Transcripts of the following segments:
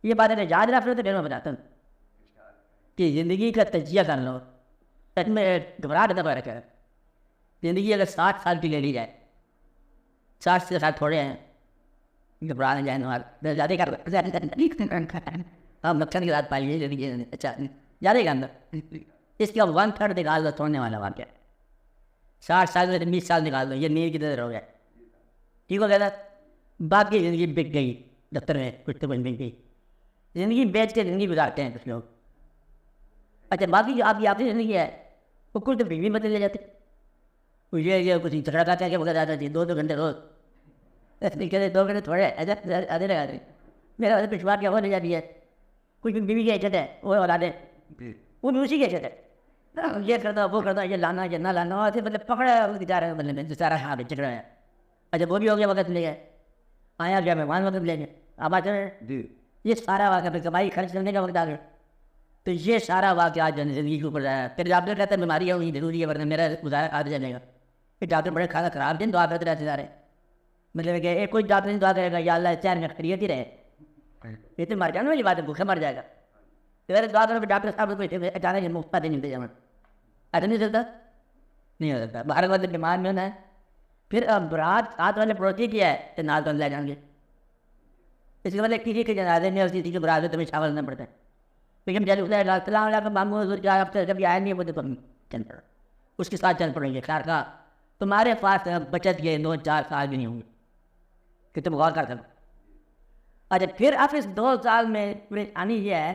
ये बात अगर याद रख लो तो फिर मैं बताता हूँ कि ज़िंदगी का तजिया कर लो। सच में घबराहट दबा रखा है। ज़िंदगी अगर 60 साल की ले ली जाए, 60 से 60 थोड़े हैं, घबरा नहीं जाए ना, ज़्यादा कर हम नुकसान के साथ पाइए ज़िंदगी। अच्छा ज़्यादा का अंदर इसका 1/3 निकाल दो छोड़ने वाला वाक्य। 60 साल में 20 साल निकाल दो, ये नींद की तरह हो गया, ठीक हो गया था। बाकी ज़िंदगी बिक गई, दफ्तर में कुछ तो बन गई, ज़िंदगी बेच के ज़िंदगी गुजारते हैं कुछ लोग। अच्छा बाकी जो आपकी आपकी ज़िंदगी है वो कुछ तो बीवी बदल ले जाते, ये कुछ झगड़ा करते हैं क्या जाता थी 2-2 घंटे रोज, कहते 2 घंटे थोड़े आधे लगा दे। मेरा वाला पिछवा क्या हो नहीं जाती है, कुछ भी बीवी की इज्जत है वो औलादे, वो भी उसी की इज्जत है। ये करता वो करता, ये लाना ये ना लाना, ऐसे मतलब पकड़ा जा रहे हैं, मतलब सारा हाँ झगड़ा है। अच्छा वो भी हो गया, वक्त ले गए, आया गया मेहमान वक्त ले गए, अब आते हैं ये सारा वाक़ कमाई खर्च करने का वक्त आ गया। तो ये सारा वाक़ आज ज़िंदगी के ऊपर आया। फिर डॉक्टर कहता है बीमारी है वही ज़रूरी है वरना मेरा गुजारा आ जाएगा। फिर डॉक्टर बड़े खाना खराब दिन दुआ करते रहते जा रहे, मतलब कि एक कोई डॉक्टर नहीं दुआ करेगा या अल्लाह चैन में खरीद ही रहे, ये तो मर जाने वाली बात है, भूखे मर जाएगा। तो मेरे दुआ करो डॉक्टर साहब को अचानक मुफ्त नहीं मिलते जाना, ऐसा नहीं चलता, नहीं हो सकता। बाहर वाले बीमार में होना है, फिर अब रात साथ वाले पड़ोसी किया है तो नाल तो ले जाएंगे, इसके मतलब किसी के जनाजे में और किसी के बरात में तुम्हें शामिल होना पड़ता है। लेकिन जब मामू जब आया नहीं मुझे तुम चल पड़ो, उसके साथ चल पड़ेंगे। ख्याल का तुम्हारे पास बचत ये 2-4 साल भी नहीं होंगे कि तुम गौर कर सको। अच्छा फिर आप इस 2 साल में परेशानी ये है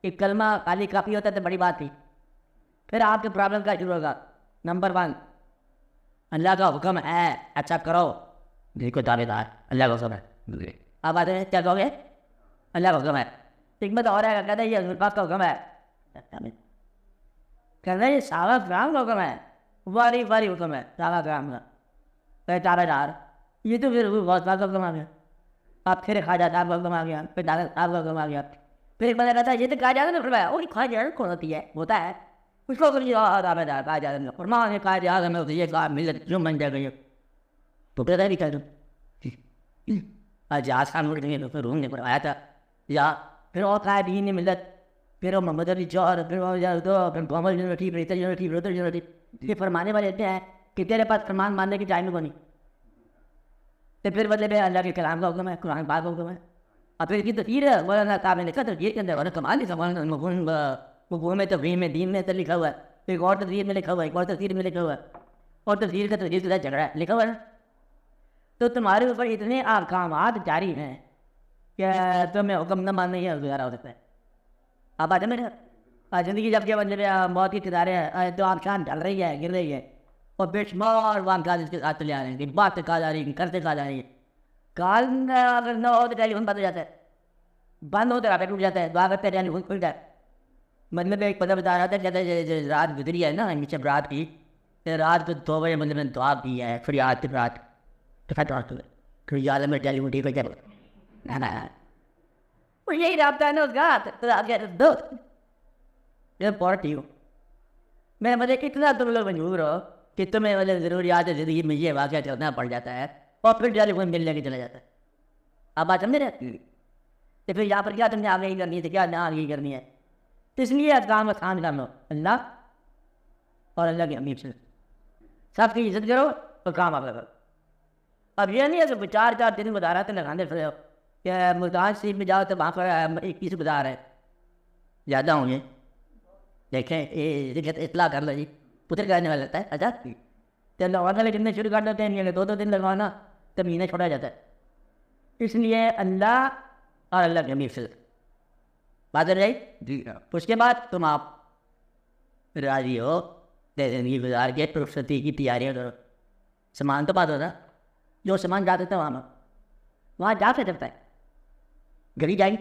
कि कलमा खाली काफ़ी होता है तो बड़ी बात थी। फिर आपके प्रॉब्लम का शुरू होगा। नंबर 1 अल्लाह का हुक्म है अच्छा करो, देखो दावेदार अल्लाह का हुक्म है। आप आते हैं क्या कहोगे, अल्लाह का हुक्म है, हिकमत और है कहते हैं ये बात का हुक्म है, कहते हैं ये सारा ग्राम का हुक्म है, वारी वारी हुक्म है सारा ग्राम का, दावेदार ये तो फिर बहुत का हुक्म आ गया। आप फिर ख्वाजा साहब का हुक्म आ गया, फिर दादा साहब का हुक्म आ गया, फिर एक बंदा कहता है ये तो कहा जाता ना फरमाया वो ख्वाजा कौन होती है, होता है उसको दावेदार कहा जाता है, फरमान ने कहा जाता मैं ये कहा मिलत जो बन जाएगा ये तो कहता भी कर दो। आज आसान मुड़ गए तो फिर रूम ने आया था या फिर और कहा भी नहीं मिलत, फिर वो मोहम्मद अली जौहर, फिर वो तो फिर गवर्नमेंट यूनिवर्सिटी, बेहतर यूनिवर्सिटी, बेहतर यूनिवर्सिटी, ये फरमाने वाले इतने हैं कि तेरे पास फरमान मानने की टाइम को नहीं। तो फिर मतलब अल्लाह के कलाम का हुक्म है, कुरान पाक का हुक्म है। अब फिर इसकी तस्वीर है मौलाना साहब ने लिखा तस्वीर के अंदर और कमाल ही सवाल मफहूम में तफहीम में दीन में तो लिखा हुआ है, एक और तस्वीर में लिखा हुआ है, एक और तस्वीर में लिखा हुआ है, और तस्वीर का तस्वीर के साथ झगड़ा है लिखा हुआ है। तो तुम्हारे ऊपर इतने अहकामात जारी हैं क्या तुम्हें हुक्म न मानने ही गुजारा हो सकता है। आप आते मेरे ज़िंदगी जब के मतलब मौत के किनारे है तो आप शान ढल रही है, गिर रही है और बेशुमार वाक़यात इसके साथ चले आ रहे हैं कि बात कहा जा रही है, करते कहा जा रही है। काल अगर न हो तो टेलीफोन बंद हो जाता है, बंद हो तो रात टूट जाता है, दुआ करते टेलीफोन खुल जाए। मतलब एक पता बता रहा था कहते रात गुजरी है ना जब रात की, रात को 2 बजे मतलब मैंने दुआ की है, फिर याद रात तो फिर याद में टेलीफोन ठीक हो जाए ना, वो यही रहा है ना उसका दोस्त ये बहुत ठीक हो। मैं मतलब कितना तुम लोग मजबूर हो कि तुम्हें मतलब ज़रूरियात ज़िंदगी में ये वाक़या करना पड़ जाता है और फिर टेलीफोन मिलने के चला जाता है। अब बात समझे तो फिर यहाँ पर क्या तुमने आगे ही करनी है, क्या ना आगे करनी है, तो इसलिए काम आसान कर लो अल्लाह और अल्लाह के हमीब से सबकी इज्जत करो और काम आप करो। अब ये नहीं है कि 4-4 दिन गुजारा तो लगाने फिर क्या मुल्तान शरीफ में जाओ तो वहाँ पर 21 गुजार है ज़्यादा होंगे, देखें इतला कर लो जी पुत्र करने वाला रहता है। अच्छा तो लगवाने वाले दिन शुरू कर देते हैं, 2-2 दिन लगवाना तो महीने छोड़ा जाता है। इसलिए अल्लाह और अल्लाह के हमीब से बात हो रही जी। उसके बाद तुम आप राजी हो ज़िंदगी गुजार के प्रस्तुति की तैयारियाँ करो। सामान तो बात होता जो सामान जा सकता है वहाँ जा सकता है, गड़ी जाएगी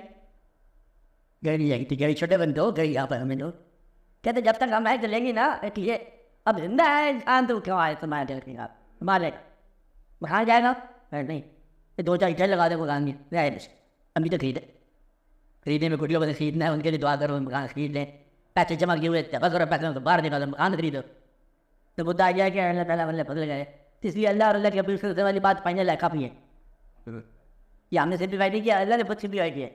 गड़ी जाएगी तो गड़ी छोटे बंदे हो गड़ी यहाँ पर हमें दो कहते जब तक हम आए चलेंगी ना ये अब जिंदा है इंसान तो क्यों आए तुम्हारे चलेंगे आप मारे कहाँ जाएगा नहीं 2-4 इधर लगा दे मकान में अभी तो खरीदने में कुटियों को खरीदना है, उनके लिए दुआ करो मकान खरीद लें, पैसे जमा किए हुए जमा करो पैसे तो बाहर निकालो मकान खरीदो। तो मुद्दा आ गया कि अल्लाह ताला मतलब बदल गए, इसलिए अल्लाह और अल्लाह के अपील वाली बात फाइनल है काफ़ी है। ये हमने सिर्फ डिवाइड नहीं किया, अल्लाह ने खुद सिर्फ डिवाइड किया।